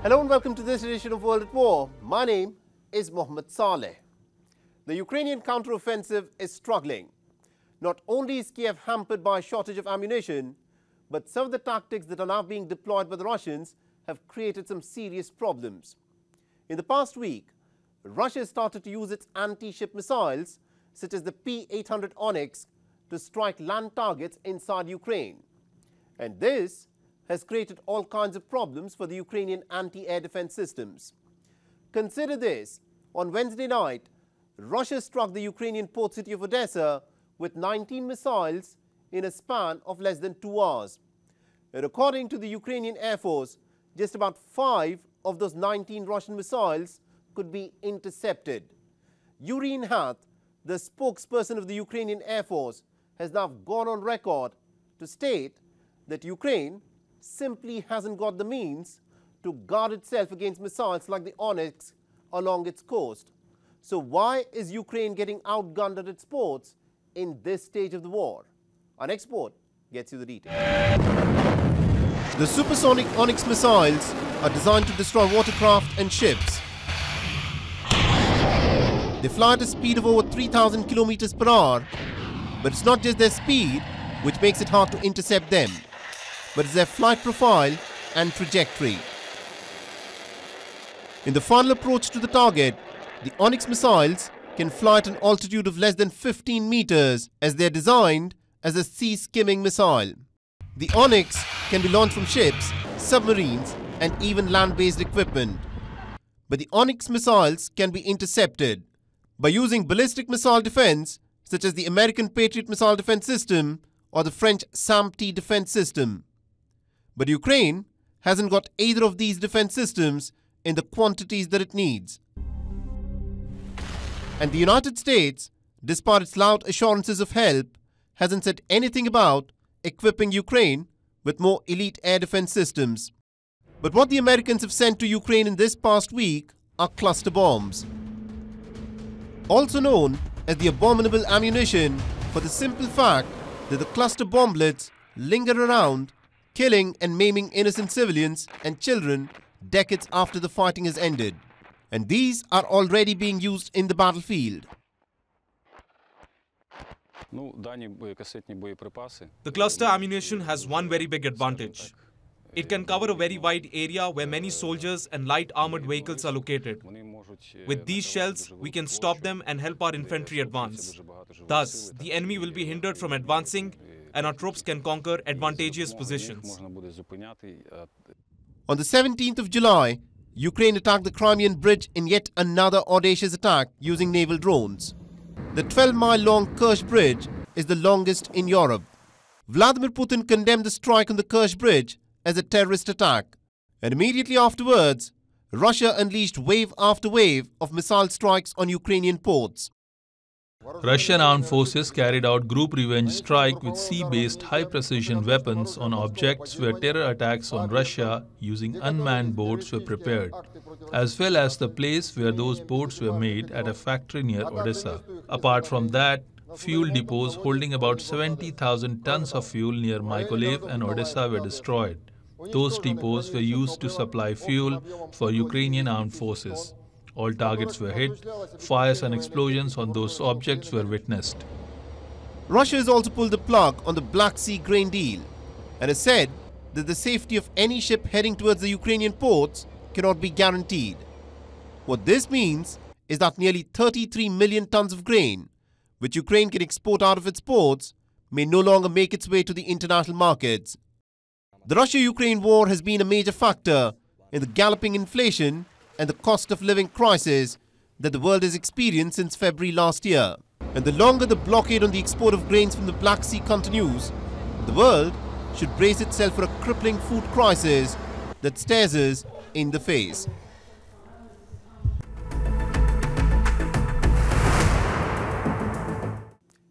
Hello and welcome to this edition of World at War. My name is Mohammed Saleh. The Ukrainian counteroffensive is struggling. Not only is Kiev hampered by a shortage of ammunition, but some of the tactics that are now being deployed by the Russians have created some serious problems. In the past week, Russia has started to use its anti-ship missiles, such as the P-800 Onyx, to strike land targets inside Ukraine. And this has created all kinds of problems for the Ukrainian anti-air defense systems. Consider this. On Wednesday night, Russia struck the Ukrainian port city of Odessa with 19 missiles in a span of less than 2 hours. And according to the Ukrainian Air Force, just about 5 of those 19 Russian missiles could be intercepted. Yuri Inhat, the spokesperson of the Ukrainian Air Force, has now gone on record to state that Ukraine simply hasn't got the means to guard itself against missiles like the Onyx along its coast. So why is Ukraine getting outgunned at its ports in this stage of the war? Our next report gets you the details. The Supersonic Onyx missiles are designed to destroy watercraft and ships. They fly at a speed of over 3,000 kilometers per hour, but it's not just their speed which makes it hard to intercept them, but it's their flight profile and trajectory. In the final approach to the target, the Onyx missiles can fly at an altitude of less than 15 meters as they are designed as a sea-skimming missile. The Onyx can be launched from ships, submarines and even land-based equipment. But the Onyx missiles can be intercepted by using ballistic missile defense such as the American Patriot missile defense system or the French SAMP-T defense system. But Ukraine hasn't got either of these defense systems in the quantities that it needs. And the United States, despite its loud assurances of help, hasn't said anything about equipping Ukraine with more elite air defense systems. But what the Americans have sent to Ukraine in this past week are cluster bombs, also known as the abominable ammunition, for the simple fact that the cluster bomblets linger around, killing and maiming innocent civilians and children decades after the fighting has ended. And these are already being used in the battlefield. The cluster ammunition has one very big advantage. It can cover a very wide area where many soldiers and light armored vehicles are located. With these shells, we can stop them and help our infantry advance. Thus, the enemy will be hindered from advancing and our troops can conquer advantageous positions. On the 17th of July, Ukraine attacked the Crimean Bridge in yet another audacious attack using naval drones. The 12-mile-long Kerch Bridge is the longest in Europe. Vladimir Putin condemned the strike on the Kerch Bridge as a terrorist attack, and immediately afterwards, Russia unleashed wave after wave of missile strikes on Ukrainian ports. Russian armed forces carried out group revenge strike with sea-based high-precision weapons on objects where terror attacks on Russia using unmanned boats were prepared, as well as the place where those boats were made at a factory near Odessa. Apart from that, fuel depots holding about 70,000 tons of fuel near Mykolaiv and Odessa were destroyed. Those depots were used to supply fuel for Ukrainian armed forces. All targets were hit. Fires and explosions on those objects were witnessed. Russia has also pulled the plug on the Black Sea grain deal and has said that the safety of any ship heading towards the Ukrainian ports cannot be guaranteed. What this means is that nearly 33 million tons of grain, which Ukraine can export out of its ports, may no longer make its way to the international markets. The Russia-Ukraine war has been a major factor in the galloping inflation and the cost of living crisis that the world has experienced since February last year. And the longer the blockade on the export of grains from the Black Sea continues, the world should brace itself for a crippling food crisis that stares us in the face.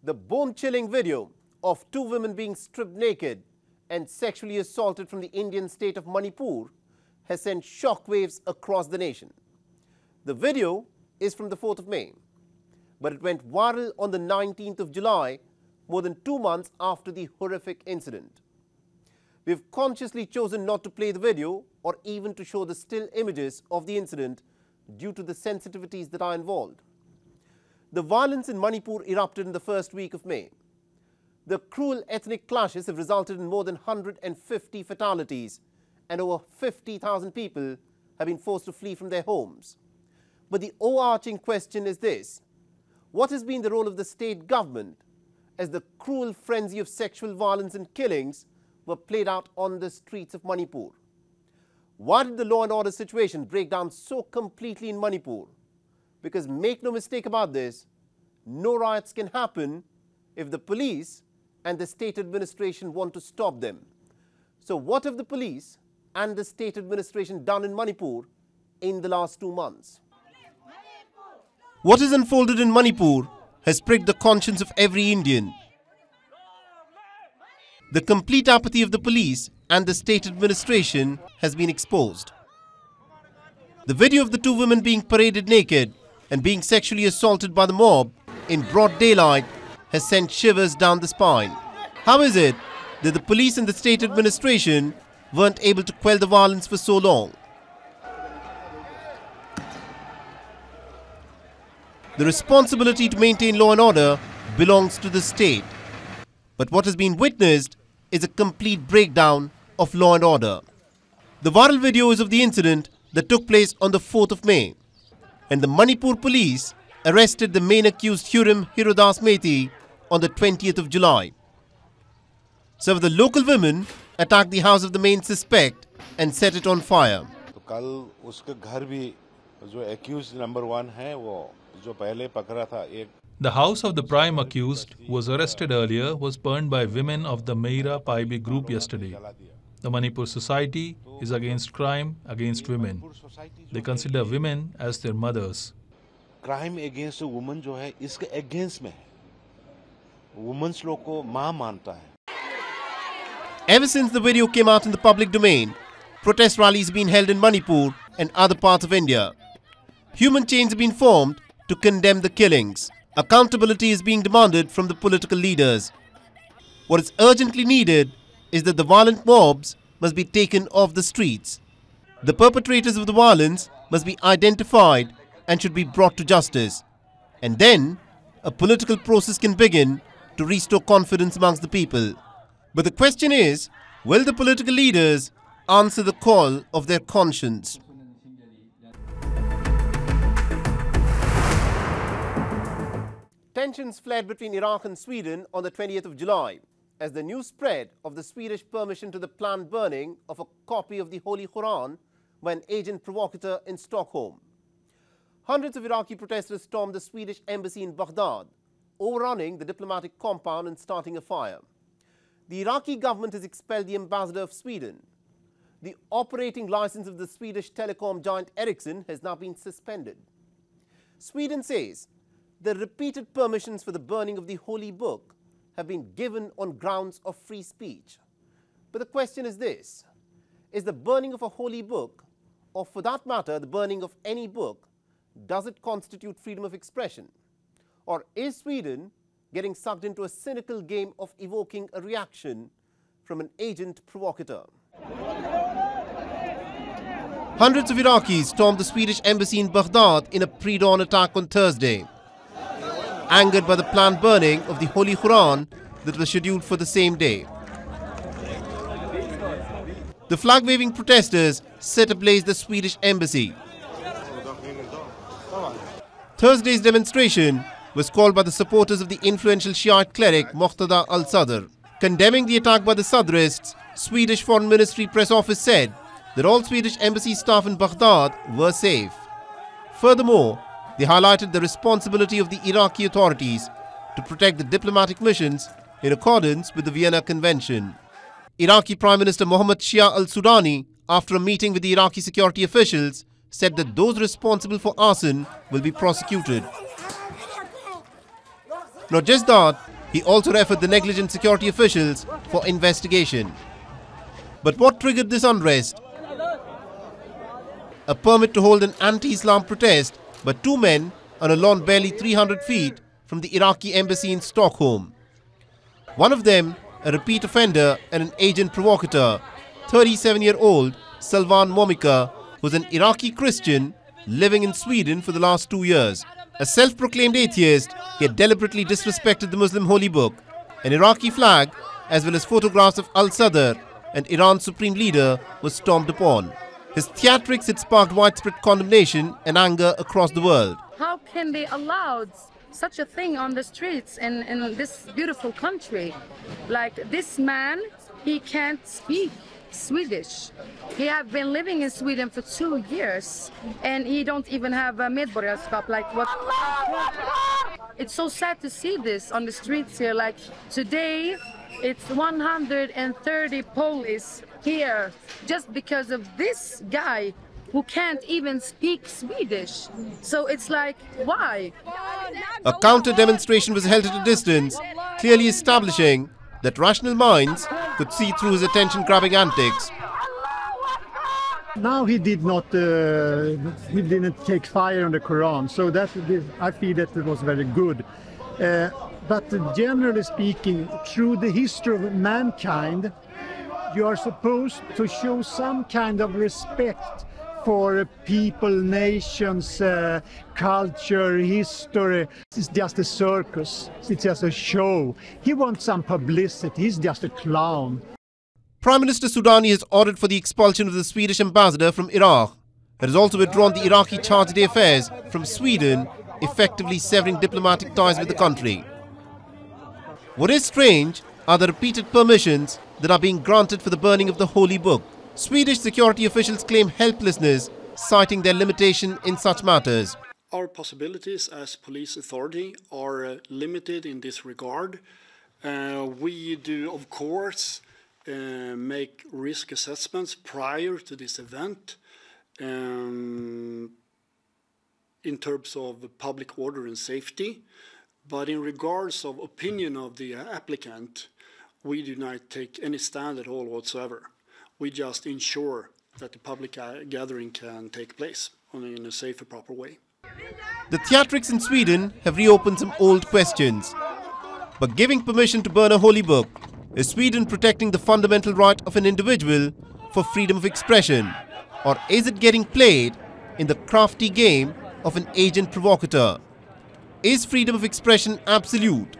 The bone-chilling video of 2 women being stripped naked and sexually assaulted from the Indian state of Manipur has sent shockwaves across the nation. The video is from the 4th of May, but it went viral on the 19th of July, more than 2 months after the horrific incident. We've consciously chosen not to play the video or even to show the still images of the incident due to the sensitivities that are involved. The violence in Manipur erupted in the first week of May. The cruel ethnic clashes have resulted in more than 150 fatalities, and over 50,000 people have been forced to flee from their homes. But the overarching question is this: what has been the role of the state government as the cruel frenzy of sexual violence and killings were played out on the streets of Manipur? Why did the law and order situation break down so completely in Manipur? Because make no mistake about this, no riots can happen if the police and the state administration want to stop them. So what have the police and the state administration done in Manipur in the last 2 months? What has unfolded in Manipur has pricked the conscience of every Indian. The complete apathy of the police and the state administration has been exposed. The video of the two women being paraded naked and being sexually assaulted by the mob in broad daylight has sent shivers down the spine. How is it that the police and the state administration weren't able to quell the violence for so long? The responsibility to maintain law and order belongs to the state. But what has been witnessed is a complete breakdown of law and order. The viral video is of the incident that took place on the 4th of May, and the Manipur police arrested the main accused Hurim Hirodas Methi on the 20th of July. Some of the local women attacked the house of the main suspect and set it on fire. कल उसके घर भी जो accused number 1 है वो जो पहले पकड़ा था एक The house of the prime accused, who was arrested earlier, was burned by women of the Meira Paibi group yesterday. The Manipur society is against crime against women. They consider women as their mothers. Crime against a woman जो है इसके against में है. Women's लोग को माँ मानता है. Ever since the video came out in the public domain, protest rallies have been held in Manipur and other parts of India. Human chains have been formed to condemn the killings. Accountability is being demanded from the political leaders. What is urgently needed is that the violent mobs must be taken off the streets. The perpetrators of the violence must be identified and should be brought to justice. And then, a political process can begin to restore confidence amongst the people. But the question is, will the political leaders answer the call of their conscience? Tensions flared between Iraq and Sweden on the 20th of July as the news spread of the Swedish permission to the planned burning of a copy of the Holy Quran by an agent provocateur in Stockholm. Hundreds of Iraqi protesters stormed the Swedish embassy in Baghdad, overrunning the diplomatic compound and starting a fire. The Iraqi government has expelled the ambassador of Sweden. The operating license of the Swedish telecom giant Ericsson has now been suspended. Sweden says the repeated permissions for the burning of the holy book have been given on grounds of free speech. But the question is this: is the burning of a holy book, or for that matter the burning of any book, does it constitute freedom of expression? Or is Sweden getting sucked into a cynical game of evoking a reaction from an agent provocateur? Hundreds of Iraqis stormed the Swedish embassy in Baghdad in a pre-dawn attack on Thursday, angered by the planned burning of the Holy Quran that was scheduled for the same day. The flag-waving protesters set ablaze the Swedish embassy. Thursday's demonstration was called by the supporters of the influential Shiite cleric Muqtada al-Sadr. Condemning the attack by the Sadrists, Swedish Foreign Ministry press office said that all Swedish embassy staff in Baghdad were safe. Furthermore, they highlighted the responsibility of the Iraqi authorities to protect the diplomatic missions in accordance with the Vienna Convention. Iraqi Prime Minister Mohammed Shia al-Sudani, after a meeting with the Iraqi security officials, said that those responsible for arson will be prosecuted. Not just that, he also referred the negligent security officials for investigation. But what triggered this unrest? A permit to hold an anti-Islam protest by two men on a lawn barely 300 feet from the Iraqi embassy in Stockholm. One of them, a repeat offender and an agent provocateur, 37-year-old Salvan Momika, who's an Iraqi Christian living in Sweden for the last 2 years. A self-proclaimed atheist, he had deliberately disrespected the Muslim holy book, an Iraqi flag, as well as photographs of al-Sadr, and Iran's supreme leader, was stormed upon. His theatrics had sparked widespread condemnation and anger across the world. How can they allow such a thing on the streets in this beautiful country? Like this man, he can't speak Swedish. He have been living in Sweden for 2 years and he don't even have a medborgarskap. Like what? It's so sad to see this on the streets here. Like today, it's 130 police here just because of this guy who can't even speak Swedish. So it's like, why? A counter demonstration was held at a distance, clearly establishing that rational minds could see through his attention-grabbing antics. Now he didn't take fire on the Quran, so I feel that it was very good. But generally speaking, through the history of mankind, you are supposed to show some kind of respect for people, nations, culture, history. It's just a circus. It's just a show. He wants some publicity. He's just a clown. Prime Minister Soudani has ordered for the expulsion of the Swedish ambassador from Iraq. It has also withdrawn the Iraqi charge d'affaires from Sweden, effectively severing diplomatic ties with the country. What is strange are the repeated permissions that are being granted for the burning of the holy book. Swedish security officials claim helplessness, citing their limitation in such matters. Our possibilities as police authority are limited in this regard. We do, of course, make risk assessments prior to this event in terms of public order and safety. But in regards of opinion of the applicant, we do not take any stand at all whatsoever. We just ensure that the public gathering can take place in a safe and proper way. The theatrics in Sweden have reopened some old questions. But giving permission to burn a holy book, is Sweden protecting the fundamental right of an individual for freedom of expression? Or is it getting played in the crafty game of an agent provocateur? Is freedom of expression absolute,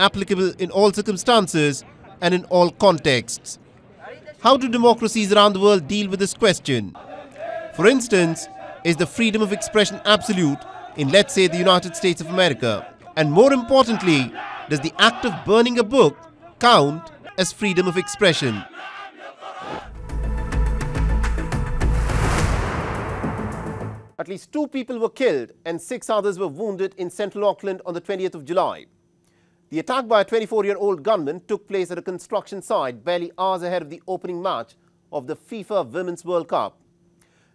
applicable in all circumstances and in all contexts? How do democracies around the world deal with this question? For instance, is the freedom of expression absolute in, let's say, the United States of America? And more importantly, does the act of burning a book count as freedom of expression? At least 2 people were killed and 6 others were wounded in central Auckland on the 20th of July. The attack by a 24-year-old gunman took place at a construction site barely hours ahead of the opening match of the FIFA Women's World Cup.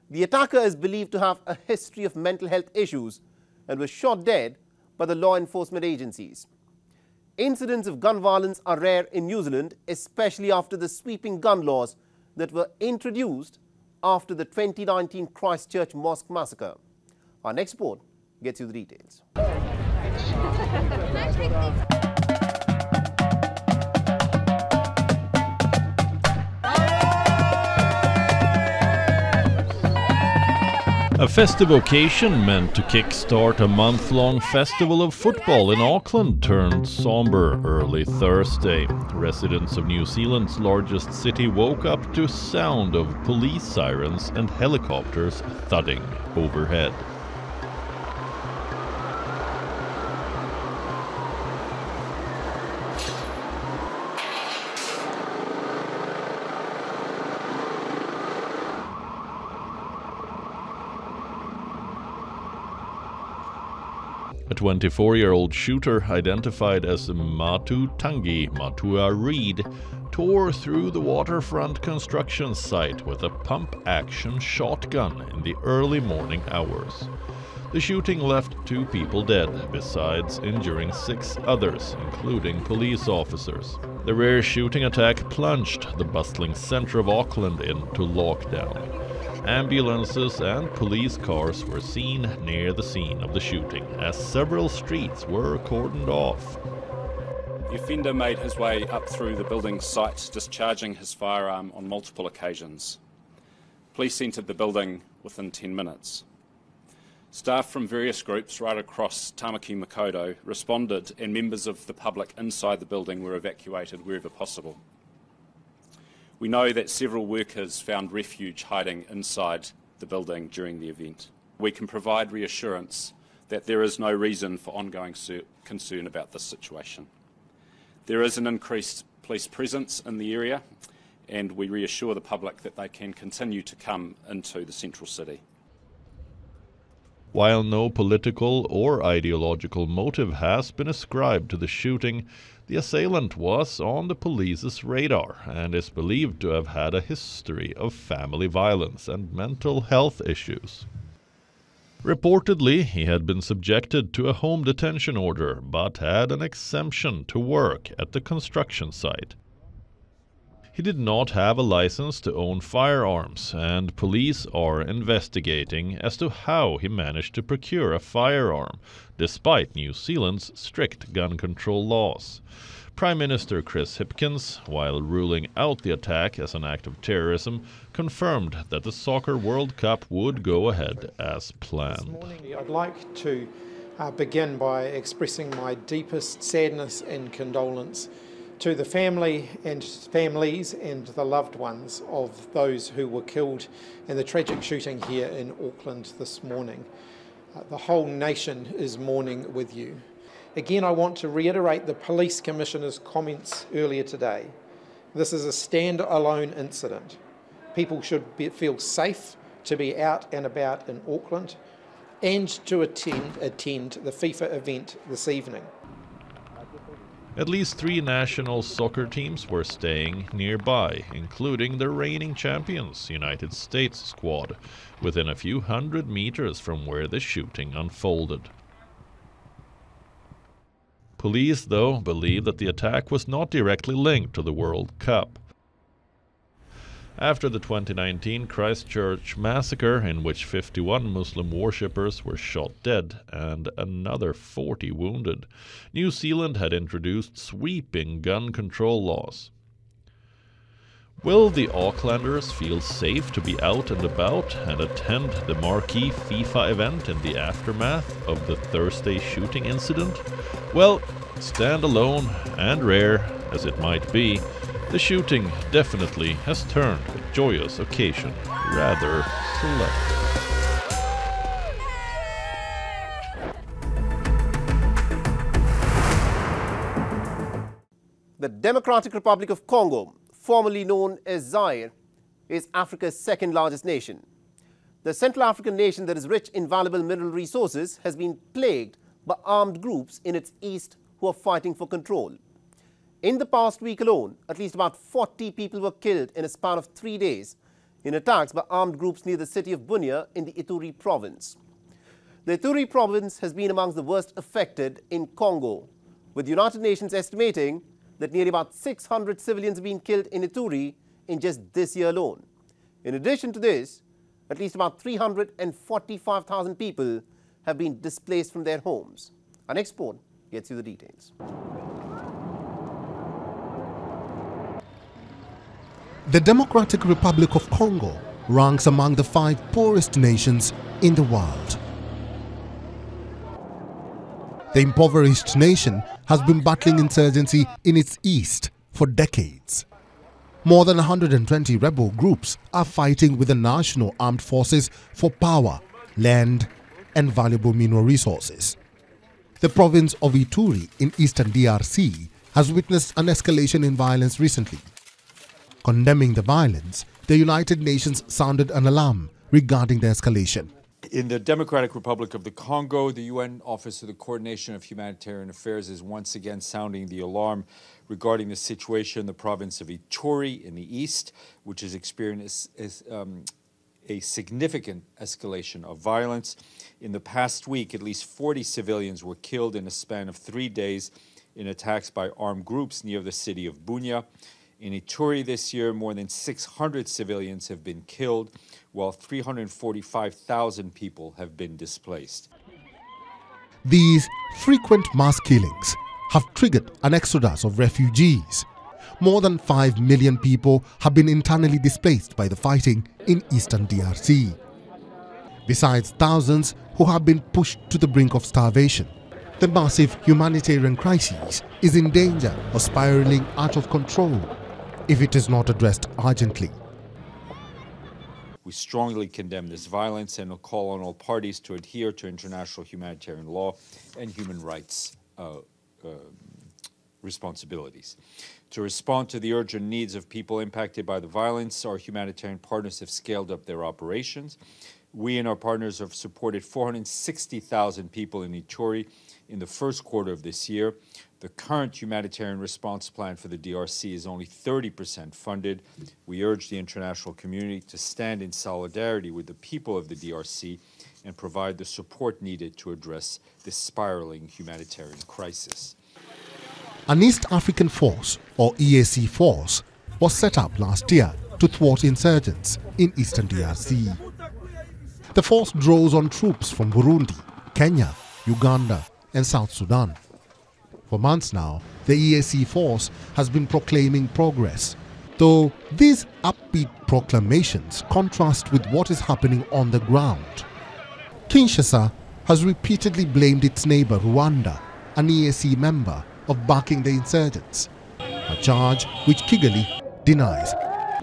The attacker is believed to have a history of mental health issues and was shot dead by the law enforcement agencies. Incidents of gun violence are rare in New Zealand, especially after the sweeping gun laws that were introduced after the 2019 Christchurch Mosque massacre. Our next report gets you the details. A festive occasion meant to kickstart a month-long festival of football in Auckland turned somber early Thursday. Residents of New Zealand's largest city woke up to sound of police sirens and helicopters thudding overhead. A 24-year-old shooter identified as Matu Tangi Matua Reed tore through the waterfront construction site with a pump-action shotgun in the early morning hours. The shooting left 2 people dead, besides injuring 6 others, including police officers. The rare shooting attack plunged the bustling center of Auckland into lockdown. Ambulances and police cars were seen near the scene of the shooting, as several streets were cordoned off. The offender made his way up through the building site, discharging his firearm on multiple occasions. Police entered the building within 10 minutes. Staff from various groups right across Tamaki Makaurau responded, and members of the public inside the building were evacuated wherever possible. We know that several workers found refuge hiding inside the building during the event. We can provide reassurance that there is no reason for ongoing concern about this situation. There is an increased police presence in the area, and we reassure the public that they can continue to come into the central city. While no political or ideological motive has been ascribed to the shooting, the assailant was on the police's radar and is believed to have had a history of family violence and mental health issues. Reportedly, he had been subjected to a home detention order but had an exemption to work at the construction site. He did not have a license to own firearms, and police are investigating as to how he managed to procure a firearm, despite New Zealand's strict gun control laws. Prime Minister Chris Hipkins, while ruling out the attack as an act of terrorism, confirmed that the Soccer World Cup would go ahead as planned. This morning, I'd like to begin by expressing my deepest sadness and condolence to the families and the loved ones of those who were killed in the tragic shooting here in Auckland this morning. The whole nation is mourning with you. Again, I want to reiterate the Police Commissioner's comments earlier today. This is a stand-alone incident. People should feel safe to be out and about in Auckland and to attend the FIFA event this evening. At least 3 national soccer teams were staying nearby, including the reigning champions, United States squad, within a few hundred meters from where the shooting unfolded. Police, though, believe that the attack was not directly linked to the World Cup. After the 2019 Christchurch massacre, in which 51 Muslim worshippers were shot dead and another 40 wounded, New Zealand had introduced sweeping gun control laws. Will the Aucklanders feel safe to be out and about and attend the marquee FIFA event in the aftermath of the Thursday shooting incident? Well, standalone and rare as it might be, the shooting definitely has turned a joyous occasion rather selective. The Democratic Republic of Congo, formerly known as Zaire, is Africa's second largest nation. The Central African nation that is rich in valuable mineral resources has been plagued by armed groups in its east who are fighting for control. In the past week alone, at least about 40 people were killed in a span of 3 days in attacks by armed groups near the city of Bunia in the Ituri province. The Ituri province has been amongst the worst affected in Congo, with the United Nations estimating that nearly about 600 civilians have been killed in Ituri in just this year alone. In addition to this, at least about 345,000 people have been displaced from their homes. Our next report gets you the details. The Democratic Republic of Congo ranks among the 5 poorest nations in the world. The impoverished nation has been battling insurgency in its east for decades. More than 120 rebel groups are fighting with the national armed forces for power, land, and valuable mineral resources. The province of Ituri in eastern DRC has witnessed an escalation in violence recently. Condemning the violence, the United Nations sounded an alarm regarding the escalation. In the Democratic Republic of the Congo, the UN Office of the Coordination of Humanitarian Affairs is once again sounding the alarm regarding the situation in the province of Ituri in the east, which has experienced a significant escalation of violence. In the past week, at least 40 civilians were killed in a span of 3 days in attacks by armed groups near the city of Bunia. In Ituri this year, more than 600 civilians have been killed, while 345,000 people have been displaced. These frequent mass killings have triggered an exodus of refugees. more than 5 million people have been internally displaced by the fighting in eastern DRC. Besides thousands who have been pushed to the brink of starvation, the massive humanitarian crisis is in danger of spiraling out of control if it is not addressed urgently. We strongly condemn this violence and call on all parties to adhere to international humanitarian law and human rights responsibilities. To respond to the urgent needs of people impacted by the violence, our humanitarian partners have scaled up their operations. We and our partners have supported 460,000 people in Ituri in the first quarter of this year. The current humanitarian response plan for the DRC is only 30% funded. We urge the international community to stand in solidarity with the people of the DRC and provide the support needed to address this spiraling humanitarian crisis. An East African Force, or EAC Force, was set up last year to thwart insurgents in eastern DRC. The force draws on troops from Burundi, Kenya, Uganda and South Sudan. For months now, the EAC force has been proclaiming progress, though these upbeat proclamations contrast with what is happening on the ground. Kinshasa has repeatedly blamed its neighbor Rwanda, an EAC member, of backing the insurgents, a charge which Kigali denies.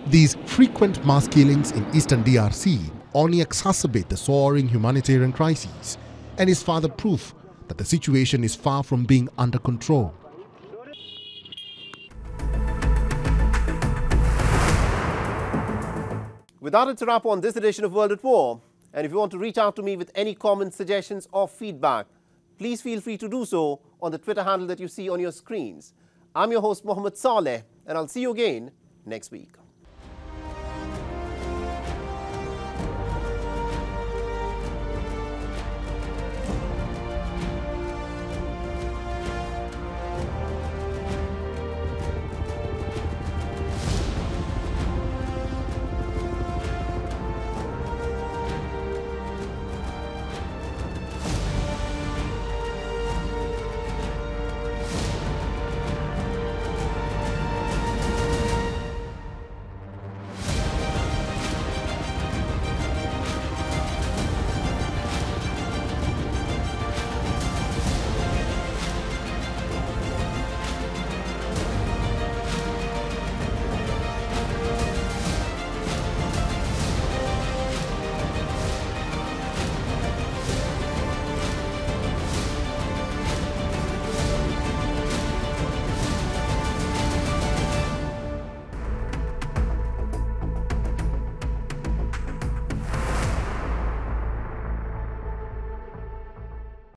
These frequent mass killings in eastern DRC only exacerbate the soaring humanitarian crisis and is further proof that the situation is far from being under control. With that, it's a wrap on this edition of World at War. And if you want to reach out to me with any comments, suggestions or feedback, please feel free to do so on the Twitter handle that you see on your screens. I'm your host, Mohammed Saleh, and I'll see you again next week.